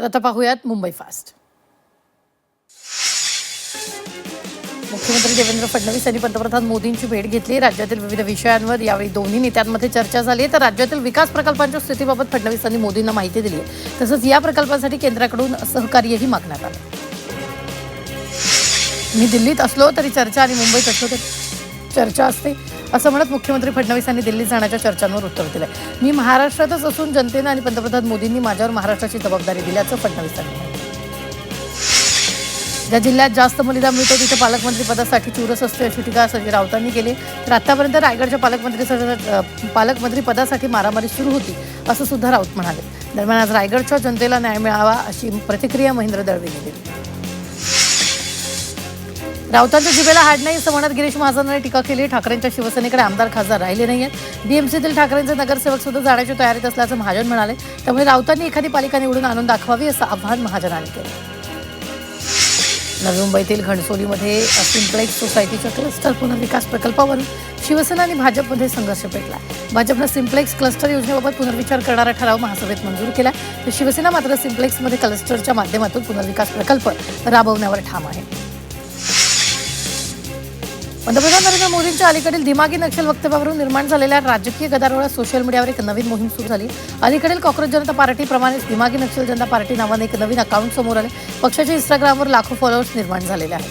तर आता पाहूयात मुंबई फास्ट. मुख्यमंत्री देवेंद्र फडणवीस यांनी पंतप्रधान मोदींची भेट घेतली. राज्यातील विविध विषयांवर यावेळी दोन्ही नेत्यांमध्ये चर्चा झाली. तर राज्यातील विकास प्रकल्पांच्या स्थितीबाबत फडणवीसांनी मोदींना माहिती दिली. तसंच या प्रकल्पांसाठी केंद्राकडून सहकार्यही मागण्यात आलं. मी दिल्लीत असलो तरी चर्चा आणि मुंबईत असलो तरी चर्चा असते असं म्हणत मुख्यमंत्री फडणवीस यांनी दिल्लीत जाण्याच्या चर्चांवर उत्तर दिलंय. मी महाराष्ट्रातच असून जनतेनं आणि पंतप्रधान मोदींनी माझ्यावर महाराष्ट्राची जबाबदारी दिल्याचं फडणवीसांनी म्हटलं. ज्या जिल्ह्यात जास्त बलिदान मिळतो तिथे पालकमंत्री पदासाठी चुरस असते अशी टीका संजय राऊतांनी केली. तर आतापर्यंत रायगडच्या पालकमंत्री पदासाठी मारामारी सुरू होती असं सुद्धा राऊत म्हणाले. दरम्यान आज रायगडच्या जनतेला न्याय मिळावा अशी प्रतिक्रिया महेंद्र दळवी यांनी दिली. राऊतांच्या जिभेला हाड नाही असं म्हणत गिरीश महाजनांनी टीका केली. ठाकरेंच्या शिवसेनेकडे आमदार खासदार राहिले नाहीयेत. बीएमसीतील ठाकरेंचे नगरसेवक सुद्धा जाण्याची तयारीत असल्याचं महाजन म्हणाले. त्यामुळे राऊतांनी एखादी पालिका निवडून आणून दाखवावी असं आव्हान महाजनांनी केलं. नवी मुंबईतील घणसोलीमध्ये सिम्प्लेक्स सोसायटीच्या क्लस्टर पुनर्विकास प्रकल्पावरून शिवसेना आणि भाजपमध्ये संघर्ष पेटला. भाजपनं सिम्प्लेक्स क्लस्टर योजनेबाबत पुनर्विचार करणारा ठराव महासभेत मंजूर केला. तर शिवसेना मात्र सिम्प्लेक्समध्ये क्लस्टरच्या माध्यमातून पुनर्विकास प्रकल्प राबवण्यावर ठाम आहे. पंतप्रधान नरेंद्र मोदींच्या अलीकडील दिमागी नक्षल वक्तव्यावरून निर्माण झालेल्या राजकीय गदारोळात सोशल मीडियावर एक नवीन मोहीम सुरू झाली. अलीकडील कॉक्रोच जनता पार्टीप्रमाणेच दिमागी नक्षल जनता पार्टी नावाने एक नवीन अकाउंट समोर आले. पक्षाच्या इंस्टाग्रामवर लाखो फॉलोअर्स निर्माण झालेले आहेत.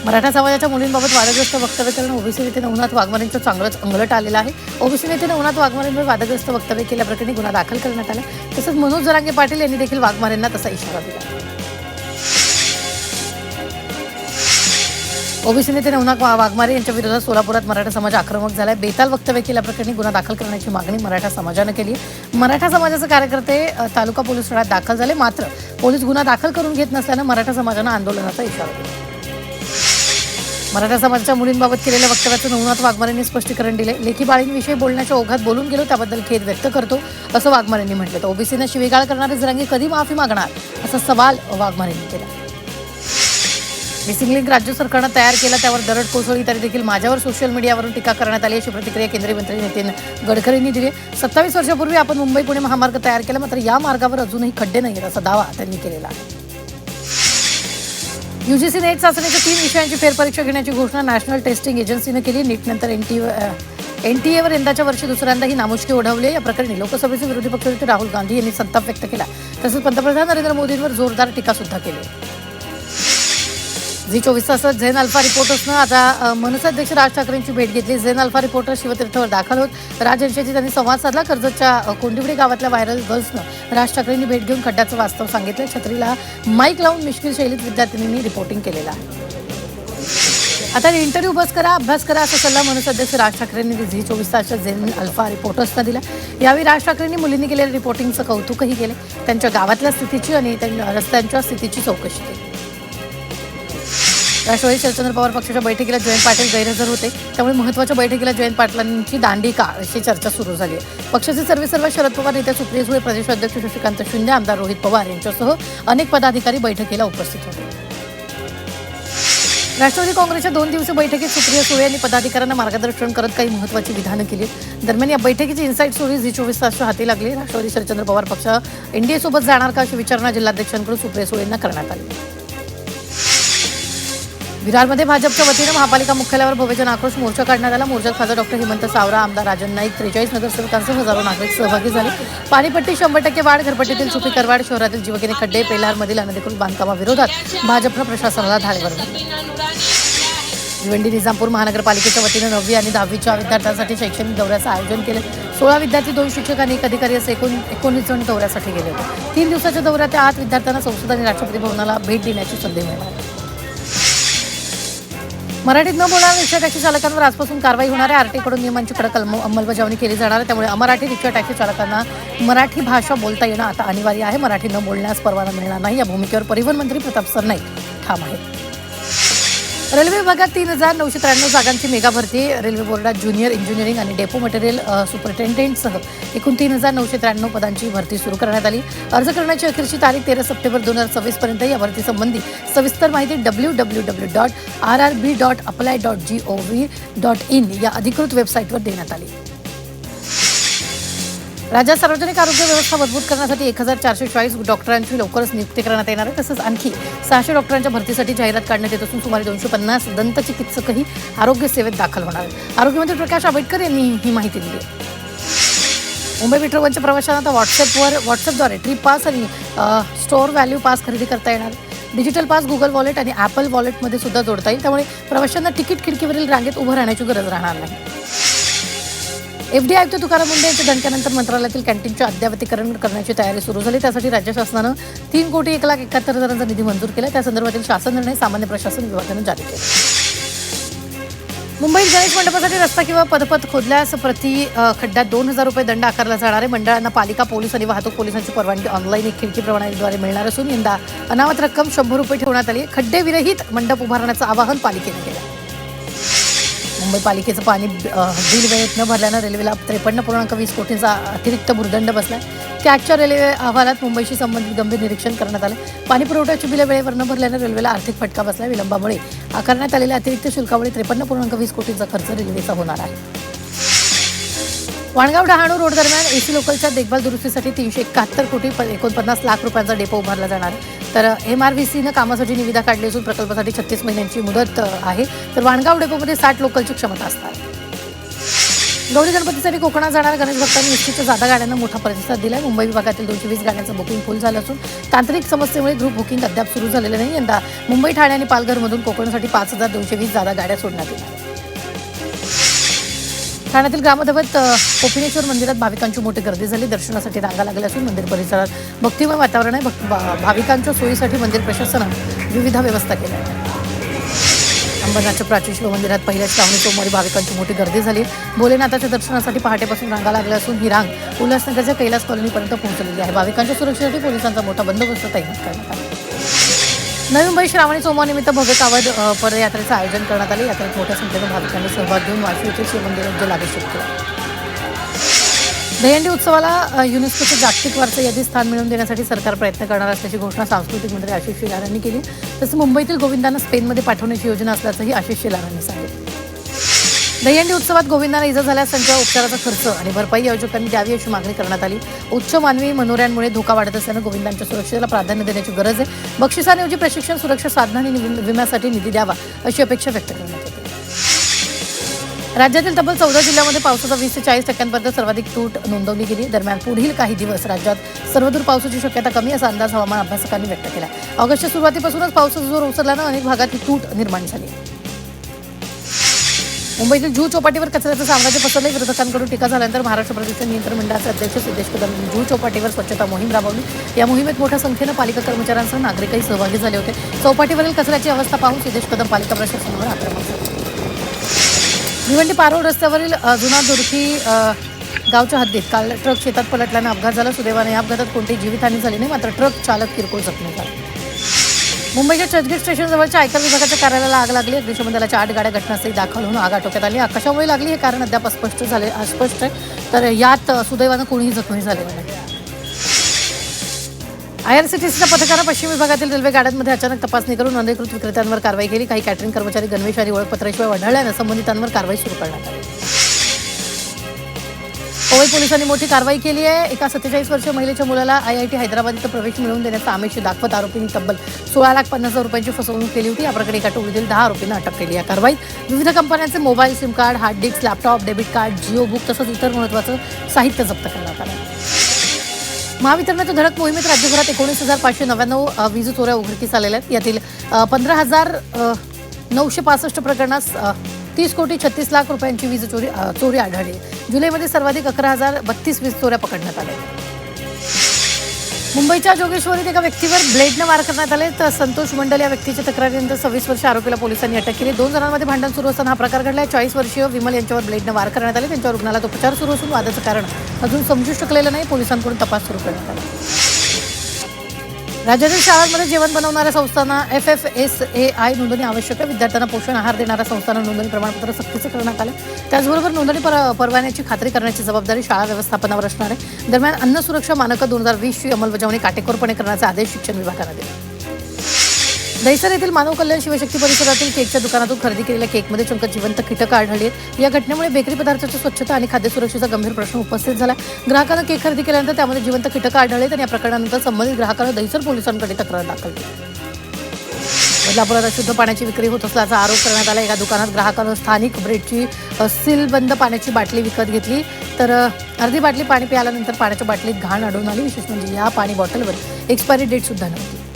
मराठा समाजाच्या मुलींबाबत वादग्रस्त वक्तव्य करणं ओबीसी नेते नवनाथ वाघमारेंचं चांगलंच अंगलट आलेलं आहे. ओबीसी नेते नवनाथ वाघमारेंवर वादग्रस्त वक्तव्य केल्याप्रकरणी गुन्हा दाखल करण्यात आला. तसंच मनोज जरांगे पाटील यांनी देखील वाघमारेंना तसा इशारा दिला. ओबीसी नेते नवनाथ वाघमारे यांच्या विरोधात सोलापुरात मराठा समाज आक्रमक झालाय. बेताल वक्तव्य केल्याप्रकरणी गुन्हा दाखल करण्याची मागणी मराठा समाजानं केली. मराठा समाजाचे कार्यकर्ते तालुका पोलीस ठाण्यात दाखल झाले. मात्र पोलीस गुन्हा दाखल करून घेत नसल्यानं मराठा समाजानं आंदोलनाचा इशारा दिला. मराठा समाजाच्या मुलींबाबत केलेल्या वक्तव्याचं नवनाथ वाघमारेंनी स्पष्टीकरण दिले. लेखी बाळींविषयी बोलण्याच्या ओघात बोलून गेलो त्याबद्दल खेद व्यक्त करतो असं वाघमारेंनी म्हटलं. तर ओबीसीनं शिवीगाळ करणारे जरांगे कधी माफी मागणार असा सवाल वाघमारेंनी केला. मिसिंग लिंक राज्य सरकारनं तयार केला त्यावर दरड कोसळली तरी देखील माझ्यावर सोशल मीडियावरून टीका करण्यात आली अशी प्रतिक्रिया केंद्रीय मंत्री नितीन गडकरींनी दिली. 27 वर्षापूर्वी आपण मुंबई पुणे महामार्ग तयार केला मात्र या मार्गावर अजूनही खड्डे नाहीत असा दावा त्यांनी केलेला आहे. यूजीसी नेट चाचणीच्या 3 विषयांची फेरपरीक्षा घेण्याची घोषणा नॅशनल टेस्टिंग एजन्सीनं केली. नीटनंतर एनटीएवर यंदाच्या वर्षी दुसऱ्यांदा ही नामुष्की ओढवली. या प्रकरणी लोकसभेचे विरोधी पक्षनेते राहुल गांधी यांनी संताप व्यक्त केला. तसंच पंतप्रधान नरेंद्र मोदींवर जोरदार टीका सुद्धा केली. झी 24 तासात झेन अल्फा रिपोर्टर्सनं आता मनसे अध्यक्ष राज ठाकरेंची भेट घेतली. झेन अल्फा रिपोर्टर शिवतीर्थवर दाखल होत राज यांच्याशी त्यांनी संवाद साधला. कर्जतच्या कोंडिवडे गावातल्या व्हायरल गर्ल्सनं राज ठाकरेंनी भेट घेऊन खड्ड्याचं वास्तव सांगितलं. छत्रीला माईक लावून मिश्किल शैलीत विद्यार्थिनींनी रिपोर्टिंग केलेलं आहे. आता इंटरव्ह्यू बस करा अभ्यास करा असा सल्ला मनसे अध्यक्ष राज ठाकरेंनी झी 24 तासच्या झेन अल्फा रिपोर्टर्सना दिला. यावेळी राज ठाकरेंनी मुलींनी केलेल्या रिपोर्टिंगचं कौतुकही केलं. त्यांच्या गावातल्या स्थितीची आणि रस्त्यांच्या स्थितीची चौकशी केली. राष्ट्रवादी शरदचंद्र पवार पक्षाच्या बैठकीला जयंत पाटील गैरहजर होते. त्यामुळे महत्त्वाच्या बैठकीला जयंत पाटलांची दांडी का अशी चर्चा सुरू झाली आहे. पक्षाचे सर्वेसर्वा शरद पवार नेत्या सुप्रिया सुळे प्रदेशाध्यक्ष शशिकांत शिंदे आमदार रोहित पवार यांच्यासह अनेक पदाधिकारी बैठकीला उपस्थित होते. राष्ट्रवादी काँग्रेसच्या 2 दिवसीय बैठकीत सुप्रिया सुळे यांनी पदाधिकाऱ्यांना मार्गदर्शन करत काही महत्त्वाची विधानं केली. दरम्यान या बैठकीची इन्साईट स्टोरी झी 24 तासच्या हाती लागली. राष्ट्रवादी शरदचंद्र पवार पक्ष एनडीएसोबत जाणार का अशी विचारणा जिल्हाध्यक्षांकडून सुप्रिया सुळेंना करण्यात आली. विरारमध्ये भाजपच्या वतीनं महापालिका मुख्यालयावर भव्यजन आक्रोश मोर्चा काढण्यात आला. मोर्चात खासदार डॉक्टर हेमंत सावरा आमदार राजन नाईक 43 नगरसेवकांसह हजारो नागरिक सहभागी झाले. पाणीपट्टी 100% वाढ घरपट्टीतील चुकी करवाढ शहरातील जीवघेणे खड्डे पेलारमधील अनधिकृत बांधकामाविरोधात भाजपनं प्रशासनाला धारेवर धरले. भिवंडी निजामपूर महानगरपालिकेच्या वतीनं 9वी आणि 10वीच्या विद्यार्थ्यांसाठी शैक्षणिक दौऱ्याचं आयोजन केलं. 16 विद्यार्थी 2 शिक्षक आणि 1 अधिकारी असे 19 जण दौऱ्यासाठी गेले होते. 3 दिवसाच्या दौऱ्यात 8 विद्यार्थ्यांना संसद आणि राष्ट्रपती भवनाला भेट देण्याची संधी मिळाली. मराठीत न बोलणाऱ्या रिक्षा टॅक्सी चालकांवर आजपासून कारवाई होणार आहे. आरटीकडून नियमांची कडक अंमलबजावणी केली जाणार आहे. त्यामुळे अमराठी रिक्षा टॅक्सी चालकांना मराठी भाषा बोलता येणं आता अनिवार्य आहे. मराठी न बोलण्यास परवाना मिळणार नाही या भूमिकेवर परिवहन मंत्री प्रताप सरनाईक ठाम आहेत. रेल्वे विभागात 3,993 जागांची मेगा भरती. रेल्वे बोर्डात ज्युनियर इंजिनिअरिंग आणि डेपो मटेरियल सुपरिटेंडेंटसह एकूण 3,993 पदांची भरती सुरू करण्यात आली. अर्ज करण्याची अखेरची तारीख 13 सप्टेंबर 2026 पर्यंत. या भरतीसंबंधी सविस्तर माहिती www.rrb.apply.gov.in या अधिकृत वेबसाईटवर देण्यात आली. राज्यात सार्वजनिक आरोग्य व्यवस्था मजबूत करण्यासाठी 1440 डॉक्टरांची लवकरच नियुक्ती करण्यात येणार आहे. तसंच आणखी 600 डॉक्टरांच्या भरतीसाठी जाहिरात काढण्यात येत असून सुमारे 250 दंतचिकित्सकही आरोग्य सेवेत दाखल होणार आहेत. आरोग्यमंत्री प्रकाश आंबेडकर यांनी ही माहिती दिली आहे. मुंबई मेट्रो वनच्या प्रवाशांना आता व्हॉट्सअपद्वारे ट्रिप पास आणि स्टोअर व्हॅल्यू पास खरेदी करता येणार. डिजिटल पास गुगल वॉलेट आणि ॲपल वॉलेटमध्ये सुद्धा जोडता येईल. त्यामुळे प्रवाशांना तिकीट खिडकीवरील रांगेत उभं राहण्याची गरज राहणार नाही. एफडी आयुक्त तुकाराम मुंढे यांच्या दणक्यानंतर मंत्रालयातील कॅन्टीनचे अद्ययावतीकरण करण्याची तयारी सुरू झाली. त्यासाठी राज्य शासनानं 3,01,71,000 निधी मंजूर केला. त्या संदर्भातील शासन निर्णय सामान्य प्रशासन विभागानं जारी केला. मुंबईत गणेश मंडपासाठी रस्ता किंवा पदपथ खोदल्यास प्रति खड्ड्यात 2,000 रुपये दंड आकारला जाणार आहे. मंडळांना पालिका पोलीस आणि वाहतूक पोलिसांची परवानगी ऑनलाईन एक खिडकी प्रणालीद्वारे मिळणार असून यंदा अनामत रक्कम 100 रुपये ठेवण्यात आली आहे. खड्डेविरहित मंडप उभारण्याचं आवाहन पालिकेनं केलं. मुंबई पालिकेचं पाणी बिल वेळेत न भरल्यानं रेल्वेला 53.20 कोटींचा अतिरिक्त भूर्दंड बसला. त्याच्या रेल्वे अहवालात मुंबईशी संबंधित गंभीर निरीक्षण करण्यात आलं. पाणी पुरवठ्याची बिलं वेळेवर न भरल्यानं रेल्वेला आर्थिक फटका बसला. विलंबामुळे आकारण्यात आलेल्या अतिरिक्त शुल्कामुळे 53.20 कोटींचा खर्च रेल्वेचा होणार आहे. वाणगाव डहाणू रोड दरम्यान एसी लोकलच्या देखभाल दुरुस्तीसाठी 371 कोटी 49 लाख रुपयांचा डेपो उभारला जाणार आहे. तर MRVCनं कामासाठी निविदा काढली असून प्रकल्पासाठी 36 महिन्यांची मुदत आहे. तर वाणगाव डेपोमध्ये 60 लोकलची क्षमता असणार. गौरी गणपतीसाठी कोकणात जाणाऱ्या गणेश भक्तांनी एसटीच्या जादा गाड्यांना मोठा प्रतिसाद दिला. मुंबई विभागातील 220 गाड्यांचं बुकिंग फुल झालं असून तांत्रिक समस्येमुळे ग्रुप बुकिंग अद्याप सुरू झालेलं नाही. यंदा मुंबई, ठाणे आणि पालघरमधून कोकणासाठी 5,220 जादा गाड्या सोडण्यात येणार. ठाण्यातील ग्रामदैवत कोपिनेश्वर मंदिरात भाविकांची मोठी गर्दी झाली. दर्शनासाठी रांगा लागल्या असून मंदिर परिसरात भक्तिमय वातावरण आहे. भाविकांच्या सोयीसाठी मंदिर प्रशासनानं विविध व्यवस्था केल्या आहेत. अंबरनाथच्या प्राचीन शिव मंदिरात पहिल्या श्रावणी सोमवारी भाविकांची मोठी गर्दी झाली. भोलेनाथाच्या दर्शनासाठी पहाटेपासून रांगा लागल्या असून ही रांग उल्हासनगरच्या कैलास कॉलनीपर्यंत पोहोचलेली आहे. भाविकांच्या सुरक्षेसाठी पोलिसांचा मोठा बंदोबस्त तैनात करण्यात आला. नवी मुंबई श्रावणी सोमवारनिमित्त भव्य कावड पदयात्रेचं आयोजन करण्यात आले. यात्रेत मोठ्या संख्येनं भाविकांनी सहभाग घेऊन वाशी येथील शिवमंदिरात जलाभिषेक केला. दहीहंडी उत्सवाला युनेस्कोचं जागतिक वारसा यादीत स्थान मिळवून देण्यासाठी सरकार प्रयत्न करणार असल्याची घोषणा सांस्कृतिक मंत्री आशिष शेलार यांनी केली. तसंच मुंबईतील गोविंदांना स्पेनमध्ये पाठवण्याची योजना असल्याचंही आशिष शेलार यांनी सांगितलं. दहीहंडी उत्सवात गोविंदांना इजा झाल्यास त्यांच्या उपचाराचा खर्च आणि भरपाई आयोजकांनी द्यावी अशी मागणी करण्यात आली. उच्च मानवी मनोऱ्यांमुळे धोका वाढत असल्यानं गोविंदांच्या सुरक्षेला प्राधान्य देण्याची गरज आहे. बक्षिसांऐवजी प्रशिक्षण, सुरक्षा साधनं आणि विम्यासाठी निधी द्यावा अशी अपेक्षा व्यक्त करण्यात येते. राज्यातील तब्बल 14 जिल्ह्यांमध्ये पावसाचा 20 ते 40% सर्वाधिक तूट नोंदवली गेली. दरम्यान पुढील काही दिवस राज्यात सर्वदूर पावसाची शक्यता कमी असा अंदाज हवामान अभ्यासकांनी व्यक्त केला. ऑगस्टच्या सुरुवातीपासूनच पावसाचा जोर ओसरल्यानं अनेक भागात ही तूट निर्माण झाली. मुंबईतील जुहू चौपाटीवर कचऱ्याचं साम्राज्य पसरले. विरोधकांकडून टीका झाल्यानंतर महाराष्ट्र प्रदूषण नियंत्रण मंडळाचे अध्यक्ष सिद्धेश कदम जुहू चौपाटीवर स्वच्छता मोहीम राबवली. या मोहिमेत मोठ्या संख्येनं पालिका कर्मचाऱ्यांसह नागरिकही सहभागी झाले होते. चौपाटीवरील कचऱ्याची अवस्था पाहून सिद्धेश कदम पालिका प्रशासनावर आक्रमक झाले. भिवंडी पारोळ रस्त्यावरील जुना दुर्खी गावच्या हद्दीत काल ट्रक शेतात पलटल्यानं अपघात झाला. सुदैवाने या अपघातात कोणतीही जीवितहानी झाली नाही, मात्र ट्रक चालक किरकोळ जखमी झाला. मुंबईच्या चर्चगेट स्टेशनजवळच्या आयकर विभागाच्या कार्यालयाला आग लागली. अग्निशमन दलाच्या 8 गाड्या घटनास्थळी दाखल होऊन आग आटोक्यात आली. कशामुळे लागली हे कारण अद्याप अस्पष्ट आहे. तर यात सुदैवानं कोणीही जखमी झाले नाही. IRCTCच्या पथकानं पश्चिम विभागातील रेल्वे गाड्यांमध्ये अचानक तपासणी करून अनधिकृत विक्रेत्यांवर कारवाई केली. काही कॅटरिंग कर्मचारी गणवेश आणि ओळखपत्राशिवाय आढळल्यानं संबंधितांवर कारवाई सुरू करण्यात आली. पवई पोलिसांनी मोठी कारवाई केली आहे. एका 47 वर्षीय महिलेच्या मुलाला IIT हैदराबाद इथं प्रवेश मिळवून देण्याचा आमिष दाखवत आरोपींनी तब्बल 16,50,000 रुपयांची फसवणूक केली होती. याप्रकरणी एका टोळीतील 10 आरोपींना अटक केली. या कारवाईत विविध कंपन्यांचे mobile, sim card, hard disk, laptop, debit card, Jio book तसंच इतर महत्त्वाचं साहित्य जप्त करण्यात आलं. महावितरणाच्या धडक मोहिमेत राज्यभरात 19,599 वीज चोऱ्या उघडकीस आलेल्या आहेत. यातील 15,965 प्रकरणात 30,36,00,000 रुपयांची वीज चोरी आढळली. जुलैमध्ये सर्वाधिक 11,032 वीज चोऱ्या पकडण्यात आल्या. मुंबईच्या जोगेश्वरीत एका व्यक्तीवर ब्लेडनं वार करण्यात आले. तर संतोष मंडल या व्यक्तीच्या तक्रारीनंतर 26 वर्षीय आरोपीला पोलिसांनी अटक केली. 2 जणांमध्ये भांडण सुरू असताना हा प्रकार घडला. 40 वर्षीय विमल यांच्यावर ब्लेडनं वार करण्यात आले. त्यांच्या रुग्णालयात उपचार सुरू असून वादाचं कारण अजून समजू शकलेलं नाही. पोलिसांकडून तपास सुरू करण्यात आला. राज्यातील शाळांमध्ये जेवण बनवणाऱ्या संस्थांना FFSAI नोंदणी आवश्यक आहे. विद्यार्थ्यांना पोषण आहार देणाऱ्या संस्थांना नोंदणी प्रमाणपत्र सक्तीचं करण्यात आलं. त्याचबरोबर नोंदणी परवान्याची खात्री करण्याची जबाबदारी शाळा व्यवस्थापनावर असणार आहे. दरम्यान अन्न सुरक्षा मानकं 2020 ची अंमलबजावणी काटेकोरपणे करण्याचे आदेश शिक्षण विभागानं दिले. दहिसर येथील मानव कल्याण शिवशक्ती परिसरातील केकच्या दुकानातून खरेदी केलेल्या केकमध्ये चंक जिवंत कीटक आढळली आहेत. या घटनेमुळे बेकरी पदार्थाची स्वच्छता आणि खाद्य सुरक्षेचा गंभीर प्रश्न उपस्थित झाला. ग्राहकानं केक खरेदी केल्यानंतर त्यामध्ये जिवंत कीटक आढळले आणि या प्रकरणानंतर संबंधित ग्राहकानं दहिसर पोलिसांकडे तक्रार दाखल केली. बदलापुरात अशुद्ध पाण्याची विक्री होत असल्याचा आरोप करण्यात आला. एका दुकानात ग्राहकानं स्थानिक ब्रेडची सीलबंद पाण्याची बाटली विकत घेतली, तर अर्धी बाटली पाणी प्यायल्यानंतर पाण्याच्या बाटलीत घाण आढळून आली. विशेष म्हणजे या पाणी बॉटलवर एक्सपायरी डेट सुद्धा नव्हती.